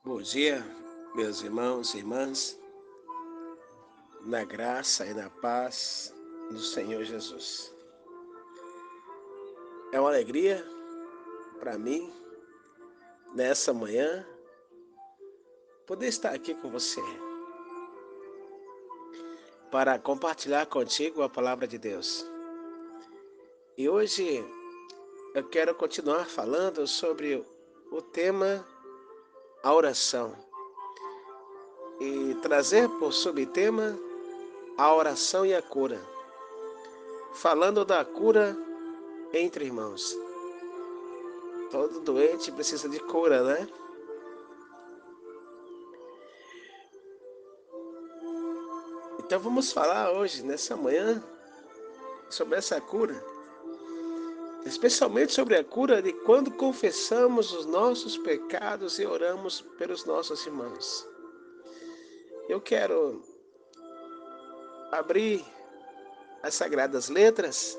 Bom dia, meus irmãos e irmãs, na graça e na paz do Senhor Jesus. É uma alegria para mim, nessa manhã, poder estar aqui com você, para compartilhar contigo a palavra de Deus. E hoje eu quero continuar falando sobre o tema a oração e trazer por subtema a oração e a cura, falando da cura entre irmãos. Todo doente precisa de cura, né? Então vamos falar hoje, nessa manhã, sobre essa cura. Especialmente sobre a cura de quando confessamos os nossos pecados e oramos pelos nossos irmãos. Eu quero abrir as Sagradas Letras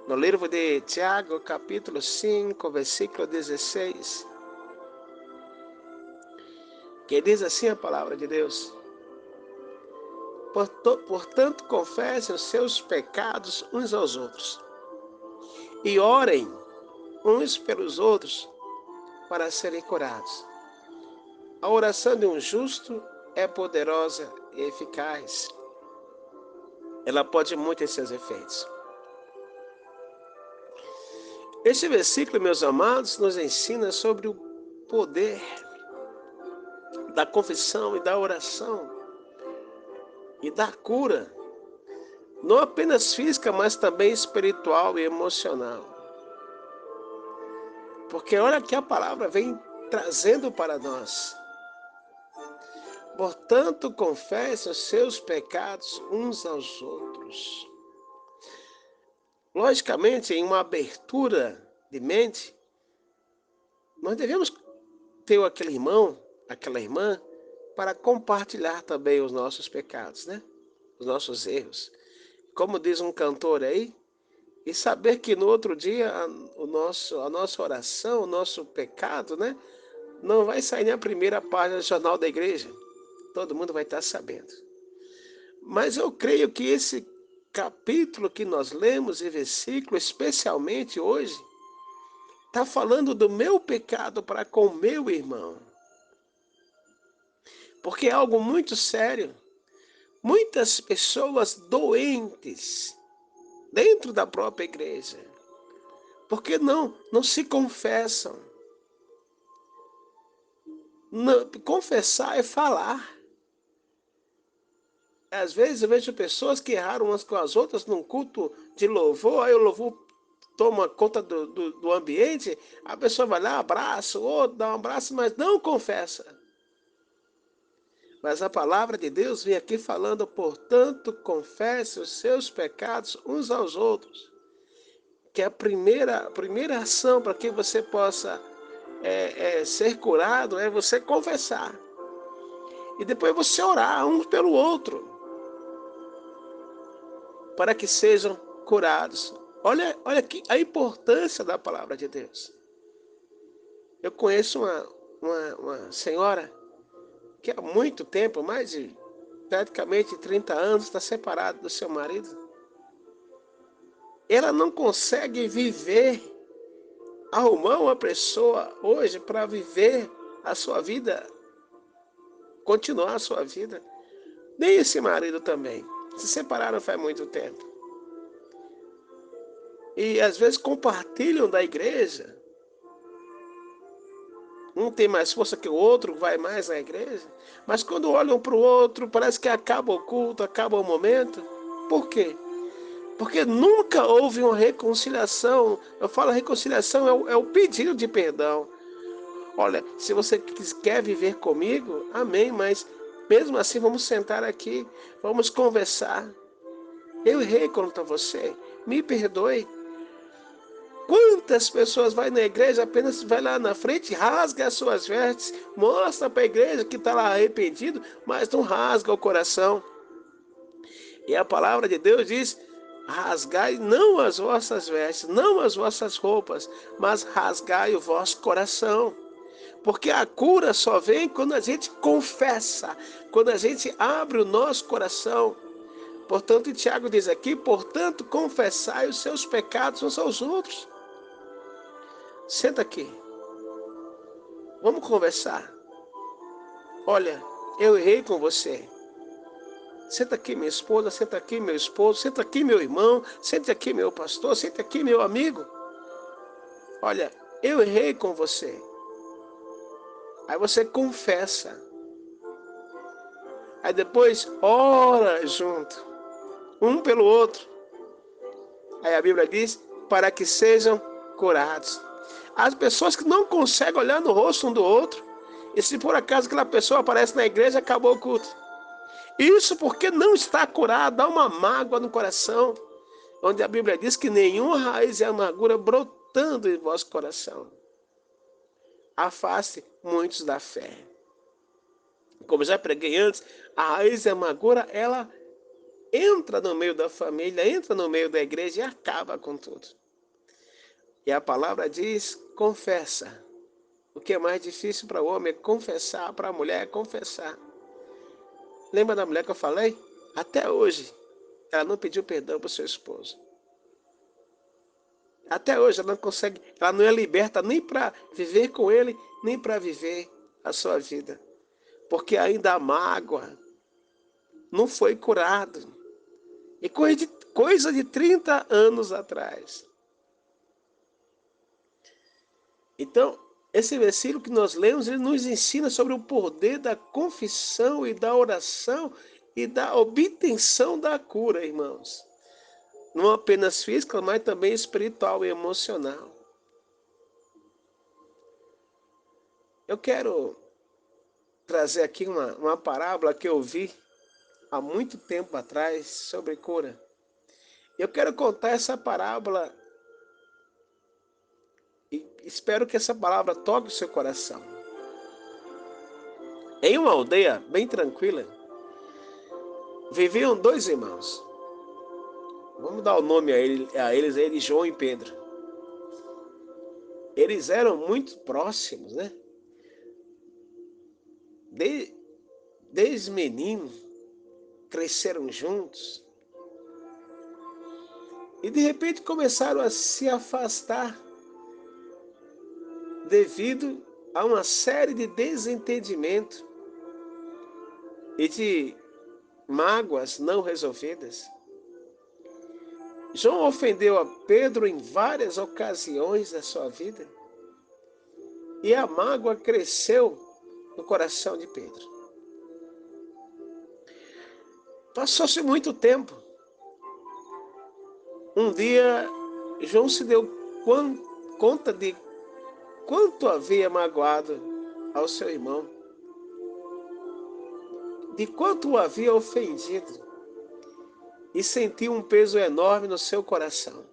no livro de Tiago, capítulo 5, versículo 16, que diz assim a palavra de Deus: Portanto, confessem os seus pecados uns aos outros e orem uns pelos outros para serem curados. A oração de um justo é poderosa e eficaz. Ela pode muito em seus efeitos. Este versículo, meus amados, nos ensina sobre o poder da confissão e da oração e da cura, não apenas física, mas também espiritual e emocional. Porque olha que a palavra vem trazendo para nós. Portanto, confesse os seus pecados uns aos outros. Logicamente, em uma abertura de mente, nós devemos ter aquele irmão, aquela irmã, para compartilhar também os nossos pecados, né? Os nossos erros. Como diz um cantor aí, e saber que no outro dia a nossa oração, o nosso pecado, né? Não vai sair na primeira página do jornal da igreja. Todo mundo vai estar sabendo. Mas eu creio que esse capítulo que nós lemos e versículo, especialmente hoje, está falando do meu pecado para com o meu irmão. Porque é algo muito sério. Muitas pessoas doentes dentro da própria igreja. Porque não se confessam. Não, confessar é falar. Às vezes eu vejo pessoas que erraram umas com as outras num culto de louvor, aí o louvor toma conta do ambiente, a pessoa vai lá, abraça, o outro dá um abraço, mas não confessa. Mas a palavra de Deus vem aqui falando, portanto, confesse os seus pecados uns aos outros. Que a primeira ação para que você possa ser curado é você confessar. E depois você orar um pelo outro, para que sejam curados. Olha aqui a importância da palavra de Deus. Eu conheço uma senhora que há muito tempo, mais de praticamente 30 anos, está separada do seu marido. Ela não consegue viver, arrumar uma pessoa hoje para viver a sua vida, continuar a sua vida. Nem esse marido também. Se separaram faz muito tempo. E às vezes compartilham da igreja. Um tem mais força que o outro, vai mais na igreja. Mas quando olham para o outro, parece que acaba o culto, acaba o momento. Por quê? Porque nunca houve uma reconciliação. Eu falo reconciliação, é o pedido de perdão. Olha, se você quer viver comigo, amém, mas mesmo assim vamos sentar aqui, vamos conversar. Eu errei contra você, me perdoe. Quantas pessoas vai na igreja, apenas vai lá na frente, rasga as suas vestes, mostra para a igreja que está lá arrependido, mas não rasga o coração. E a palavra de Deus diz, rasgai não as vossas vestes, não as vossas roupas, mas rasgai o vosso coração. Porque a cura só vem quando a gente confessa, quando a gente abre o nosso coração. Portanto, Tiago diz aqui, portanto, confessai os seus pecados uns aos outros. Senta aqui. Vamos conversar. Olha, eu errei com você. Senta aqui, minha esposa, senta aqui, meu esposo, senta aqui, meu irmão, senta aqui, meu pastor, senta aqui, meu amigo. Olha, eu errei com você. Aí você confessa. Aí depois ora junto, um pelo outro. Aí a Bíblia diz, para que sejam curados. As pessoas que não conseguem olhar no rosto um do outro, e se por acaso aquela pessoa aparece na igreja, acabou o culto. Isso porque não está curado, há uma mágoa no coração, onde a Bíblia diz que nenhuma raiz de amargura brotando em vosso coração. Afaste muitos da fé. Como já preguei antes, a raiz de amargura, ela entra no meio da família, entra no meio da igreja e acaba com tudo. E a palavra diz, confessa. O que é mais difícil para o homem é confessar, para a mulher é confessar. Lembra da mulher que eu falei? Até hoje, ela não pediu perdão para o seu esposo. Até hoje ela não consegue, ela não é liberta nem para viver com ele, nem para viver a sua vida. Porque ainda há mágoa, não foi curado. E coisa de 30 anos atrás. Então, esse versículo que nós lemos, ele nos ensina sobre o poder da confissão e da oração e da obtenção da cura, irmãos. Não apenas física, mas também espiritual e emocional. Eu quero trazer aqui uma parábola que eu vi há muito tempo atrás sobre cura. Eu quero contar essa parábola e espero que essa palavra toque o seu coração. Em uma aldeia bem tranquila, viviam dois irmãos. Vamos dar o nome a eles, João e Pedro. Eles eram muito próximos, né? Desde menino, cresceram juntos. E de repente começaram a se afastar devido a uma série de desentendimentos e de mágoas não resolvidas. João ofendeu a Pedro em várias ocasiões da sua vida e a mágoa cresceu no coração de Pedro. Passou-se muito tempo. Um dia, João se deu conta de quanto havia magoado ao seu irmão, de quanto o havia ofendido, e sentiu um peso enorme no seu coração.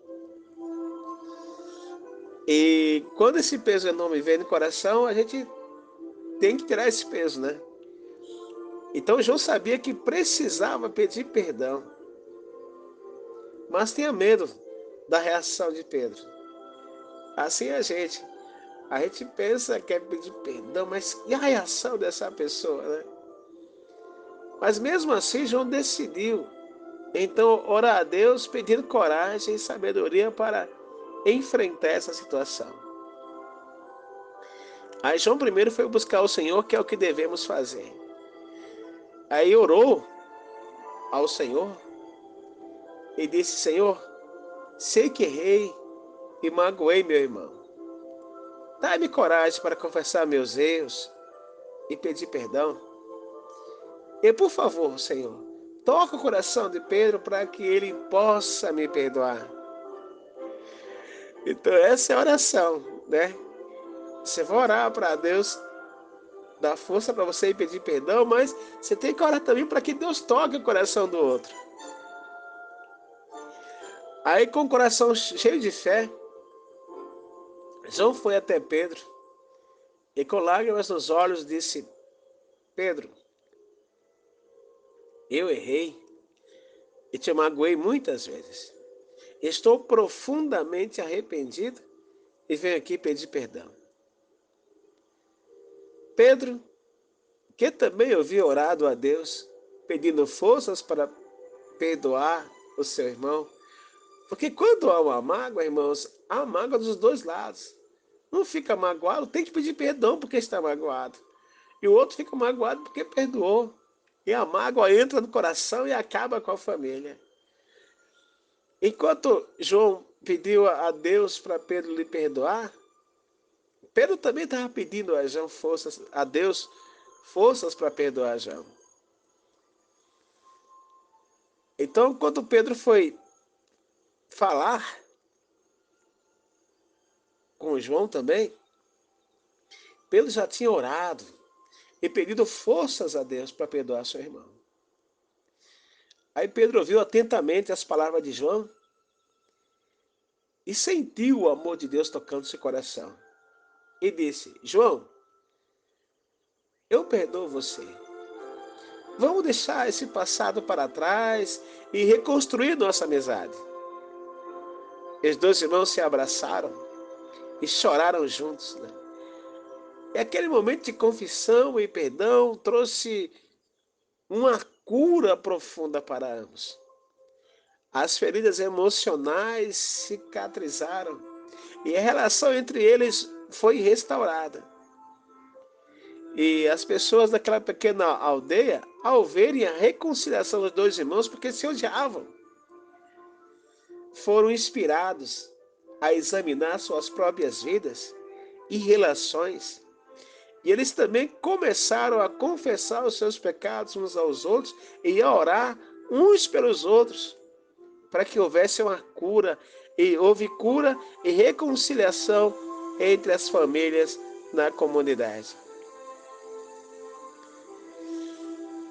E quando esse peso enorme vem no coração, a gente tem que tirar esse peso, né? Então João sabia que precisava pedir perdão, mas tinha medo da reação de Pedro. Assim a gente pensa que quer pedir perdão, mas e a reação dessa pessoa, né? Mas mesmo assim João decidiu então orar a Deus pedindo coragem e sabedoria para enfrentar essa situação. Aí João primeiro foi buscar o Senhor, que é o que devemos fazer. Aí orou ao Senhor e disse, Senhor, sei que errei e magoei meu irmão. Dá-me coragem para confessar meus erros e pedir perdão. E por favor, Senhor, toca o coração de Pedro para que ele possa me perdoar. Então essa é a oração, né? Você vai orar para Deus dar força para você pedir perdão, mas você tem que orar também para que Deus toque o coração do outro. Aí com o coração cheio de fé, João foi até Pedro e com lágrimas nos olhos disse, Pedro, eu errei e te magoei muitas vezes. Estou profundamente arrependido e venho aqui pedir perdão. Pedro, que também havia orado a Deus, pedindo forças para perdoar o seu irmão. Porque quando há uma mágoa, irmãos, há mágoa dos dois lados. Um fica magoado, tem que pedir perdão porque está magoado. E o outro fica magoado porque perdoou. E a mágoa entra no coração e acaba com a família. Enquanto João pediu a Deus para Pedro lhe perdoar, Pedro também estava pedindo a João forças, a Deus forças para perdoar João. Então, quando Pedro foi falar com João também, Pedro já tinha orado e pedido forças a Deus para perdoar seu irmão. Aí Pedro ouviu atentamente as palavras de João e sentiu o amor de Deus tocando seu coração. E disse: João, eu perdoo você. Vamos deixar esse passado para trás e reconstruir nossa amizade. Os dois irmãos se abraçaram e choraram juntos, né? E aquele momento de confissão e perdão trouxe uma cura profunda para ambos. As feridas emocionais cicatrizaram e a relação entre eles foi restaurada. E as pessoas daquela pequena aldeia, ao verem a reconciliação dos dois irmãos, porque se odiavam, foram inspirados a examinar suas próprias vidas e relações. E eles também começaram a confessar os seus pecados uns aos outros e a orar uns pelos outros, para que houvesse uma cura. E houve cura e reconciliação entre as famílias na comunidade.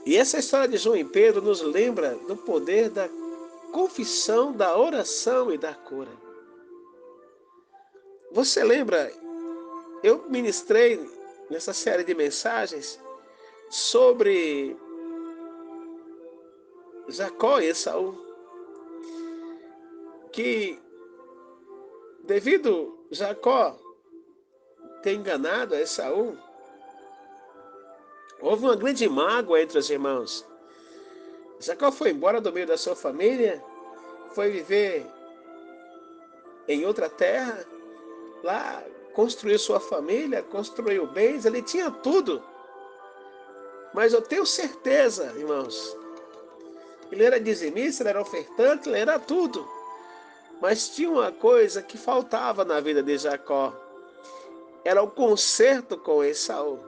E essa história de João e Pedro nos lembra do poder da confissão, da oração e da cura. Você lembra, eu ministrei nessa série de mensagens sobre Jacó e Esaú, que devido Jacó ter enganado a Esaú, houve uma grande mágoa entre os irmãos. Jacó foi embora do meio da sua família, foi viver em outra terra, lá construiu sua família, construiu bens, ele tinha tudo. Mas eu tenho certeza, irmãos, ele era dizimista, ele era ofertante, ele era tudo. Mas tinha uma coisa que faltava na vida de Jacó. Era o conserto com Esaú.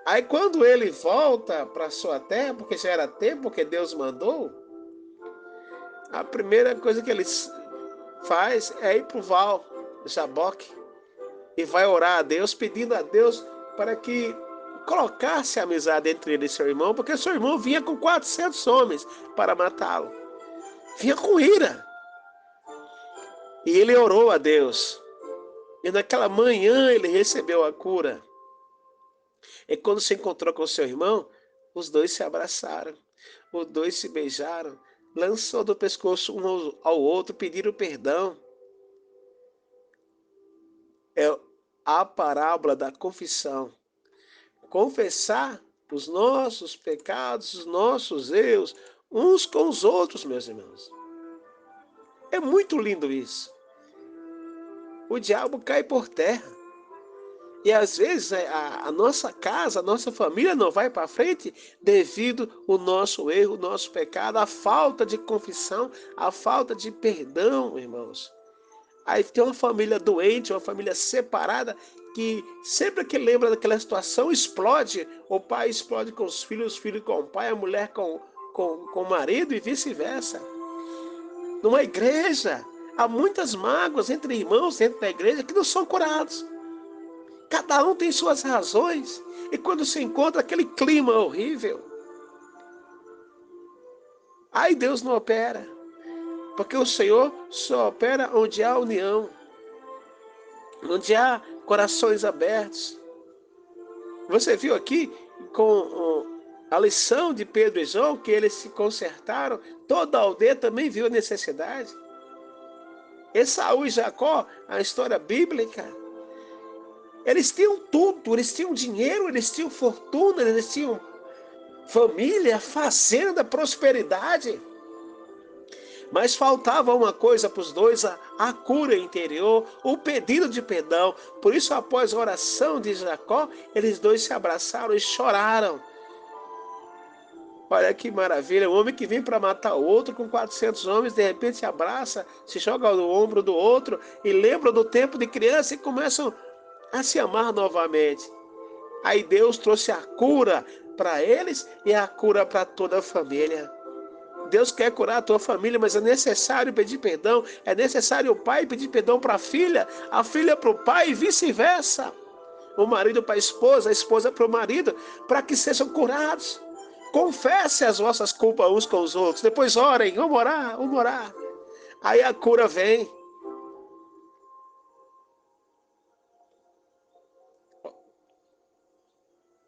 Aí quando ele volta para sua terra, porque já era tempo que Deus mandou, a primeira coisa que ele faz é ir para o Val, Jaboque, e vai orar a Deus, pedindo a Deus para que colocasse amizade entre ele e seu irmão, porque seu irmão vinha com 400 homens para matá-lo. Vinha com ira. E ele orou a Deus. E naquela manhã ele recebeu a cura. E quando se encontrou com seu irmão, os dois se abraçaram, os dois se beijaram, lançou do pescoço um ao outro, pediram perdão. É a parábola da confissão. Confessar os nossos pecados, os nossos erros, uns com os outros, meus irmãos. É muito lindo isso. O diabo cai por terra. E às vezes a nossa casa, a nossa família não vai para frente devido ao nosso erro, o nosso pecado, a falta de confissão, a falta de perdão, irmãos. Aí tem uma família doente, uma família separada, que sempre que lembra daquela situação explode. O pai explode com os filhos com o pai, a mulher com o marido e vice-versa. Numa igreja, há muitas mágoas entre irmãos dentro da igreja que não são curados. Cada um tem suas razões. E quando se encontra aquele clima horrível, aí Deus não opera. Porque o Senhor só opera onde há união, onde há corações abertos. Você viu aqui com a lição de Pedro e João, que eles se consertaram, toda a aldeia também viu a necessidade. Esaú e Jacó, a história bíblica, Eles tinham tudo, eles tinham dinheiro, eles tinham fortuna, eles tinham família, fazenda, prosperidade. Mas faltava uma coisa para os dois, a cura interior, o pedido de perdão. Por isso, após a oração de Jacó, eles dois se abraçaram e choraram. Olha que maravilha, um homem que vem para matar o outro com 400 homens, de repente se abraça, se joga no ombro do outro e lembra do tempo de criança e começam a se amar novamente. Aí Deus trouxe a cura para eles e a cura para toda a família. Deus quer curar a tua família, mas é necessário pedir perdão. É necessário o pai pedir perdão para a filha para o pai e vice-versa. O marido para a esposa para o marido, para que sejam curados. Confesse as vossas culpas uns com os outros. Depois orem, vamos orar, vamos orar. Aí a cura vem.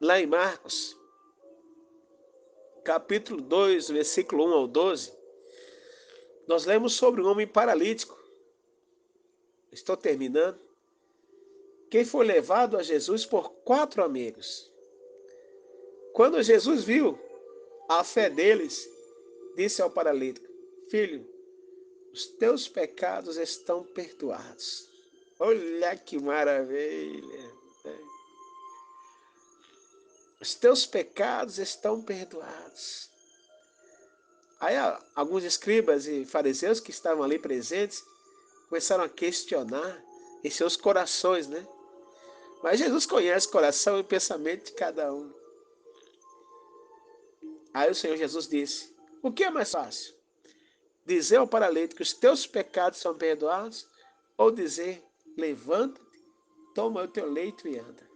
Lá em Marcos, capítulo 2, versículo 1 ao 12, nós lemos sobre um homem paralítico. Estou terminando. Que foi levado a Jesus por 4 amigos. Quando Jesus viu a fé deles, disse ao paralítico: filho, os teus pecados estão perdoados. Olha que maravilha! Os teus pecados estão perdoados. Aí alguns escribas e fariseus que estavam ali presentes começaram a questionar em seus corações, né? Mas Jesus conhece o coração e o pensamento de cada um. Aí o Senhor Jesus disse: o que é mais fácil? Dizer ao paralítico que os teus pecados são perdoados, ou dizer: levanta-te, toma o teu leito e anda?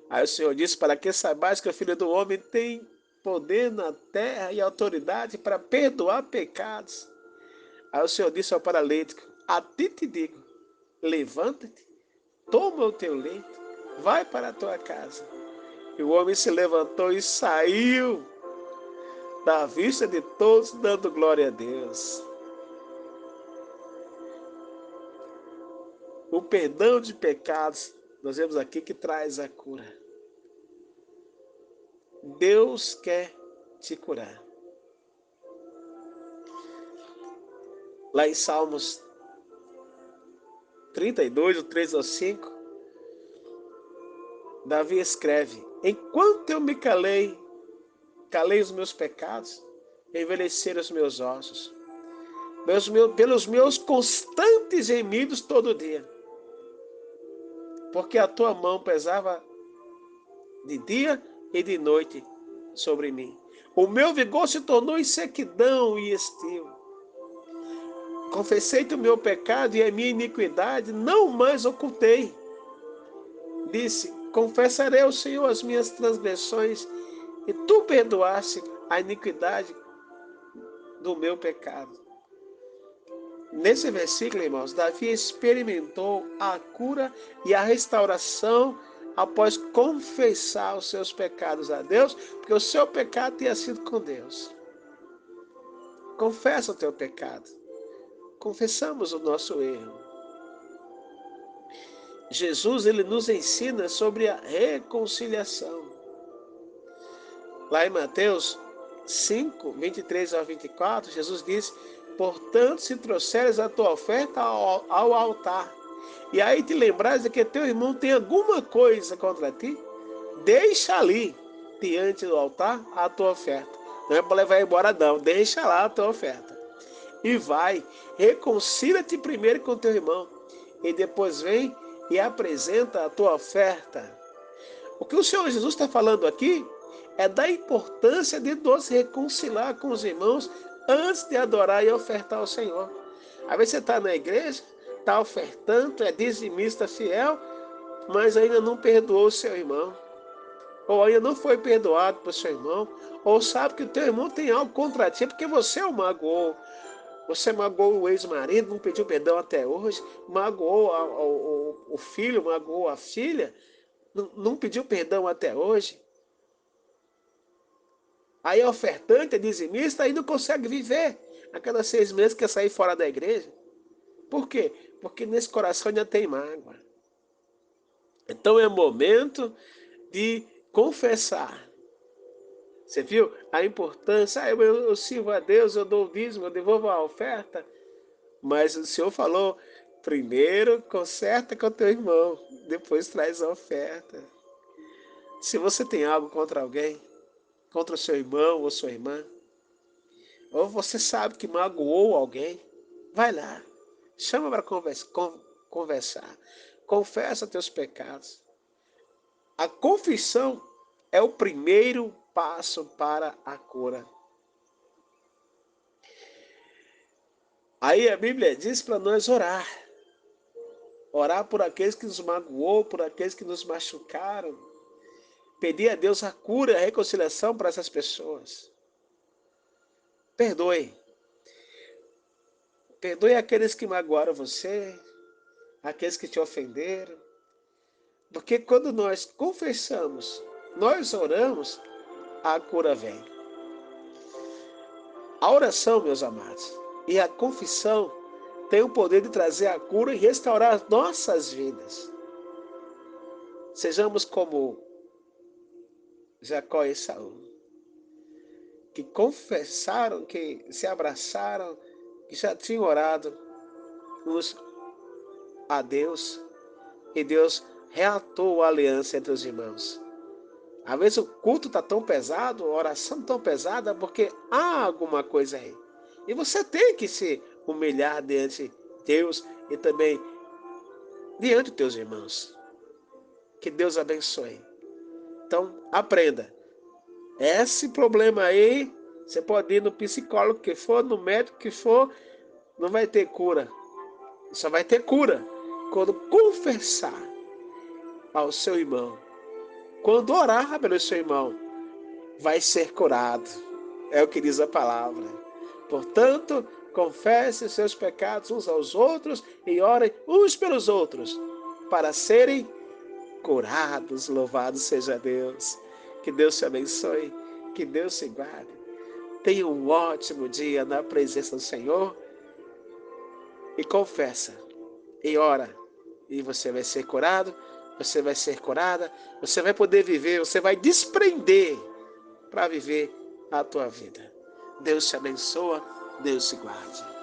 Aí o Senhor disse: para que saibais que o Filho do Homem tem poder na terra e autoridade para perdoar pecados. Aí o Senhor disse ao paralítico: a ti te digo, levanta-te, toma o teu leito, vai para a tua casa. E o homem se levantou e saiu da vista de todos, dando glória a Deus. O perdão de pecados, nós vemos aqui que traz a cura. Deus quer te curar. Lá em Salmos 32, do 3 ao 5, Davi escreve: enquanto eu me calei os meus pecados, envelheceram os meus ossos, pelos meus constantes gemidos todo dia, porque a tua mão pesava de dia e de noite sobre mim. O meu vigor se tornou em sequidão e estio. Confessei-te o meu pecado e a minha iniquidade não mais ocultei. Disse: confessarei ao Senhor as minhas transgressões, e tu perdoaste a iniquidade do meu pecado. Nesse versículo, irmãos, Davi experimentou a cura e a restauração após confessar os seus pecados a Deus, porque o seu pecado tinha sido com Deus. Confessa o teu pecado. Confessamos o nosso erro. Jesus, ele nos ensina sobre a reconciliação. Lá em Mateus 5, 23 ao 24, Jesus diz: portanto, se trouxeres a tua oferta ao altar, e aí te lembrares de que teu irmão tem alguma coisa contra ti, deixa ali, diante do altar, a tua oferta. Não é para levar embora não, deixa lá a tua oferta. E vai, reconcilia-te primeiro com teu irmão, e depois vem e apresenta a tua oferta. O que o Senhor Jesus está falando aqui é da importância de nos reconciliar com os irmãos antes de adorar e ofertar ao Senhor. Às vezes você está na igreja, está ofertando, é dizimista fiel, mas ainda não perdoou o seu irmão, ou ainda não foi perdoado por seu irmão, ou sabe que o teu irmão tem algo contra ti, porque você o magoou. Você magoou o ex-marido, não pediu perdão até hoje, magoou o filho, magoou a filha, não pediu perdão até hoje. Aí é ofertante, é dizimista, aí não consegue viver. A cada 6 meses quer sair fora da igreja. Por quê? Porque nesse coração ainda tem mágoa. Então é momento de confessar. Você viu a importância? Eu sirvo a Deus, eu dou o dízimo, eu devolvo a oferta. Mas o Senhor falou, primeiro conserta com o teu irmão, depois traz a oferta. Se você tem algo contra alguém, contra o seu irmão ou sua irmã, ou você sabe que magoou alguém, vai lá, chama para conversar, confessa teus pecados. A confissão é o primeiro passo para a cura. Aí a Bíblia diz para nós orar. Orar por aqueles que nos magoou, por aqueles que nos machucaram. Pedir a Deus a cura e a reconciliação para essas pessoas. Perdoe. Perdoe aqueles que magoaram você, aqueles que te ofenderam. Porque quando nós confessamos, nós oramos, a cura vem. A oração, meus amados, e a confissão tem o poder de trazer a cura e restaurar as nossas vidas. Sejamos como Jacó e Esaú, que confessaram, que se abraçaram, que já tinham orado uns a Deus, e Deus reatou a aliança entre os irmãos. Às vezes o culto está tão pesado, a oração tão pesada, porque há alguma coisa aí. E você tem que se humilhar diante de Deus e também diante dos teus irmãos. Que Deus abençoe. Então, aprenda. Esse problema aí, você pode ir no psicólogo que for, no médico que for, não vai ter cura. Só vai ter cura quando confessar ao seu irmão. Quando orar pelo seu irmão, vai ser curado. É o que diz a palavra. Portanto, confesse os seus pecados uns aos outros e orem uns pelos outros para serem curados. Louvado seja Deus. Que Deus te abençoe. Que Deus te guarde. Tenha um ótimo dia na presença do Senhor. E confessa. E ora. E você vai ser curado. Você vai ser curada. Você vai poder viver. Você vai desprender para viver a tua vida. Deus te abençoa. Deus te guarde.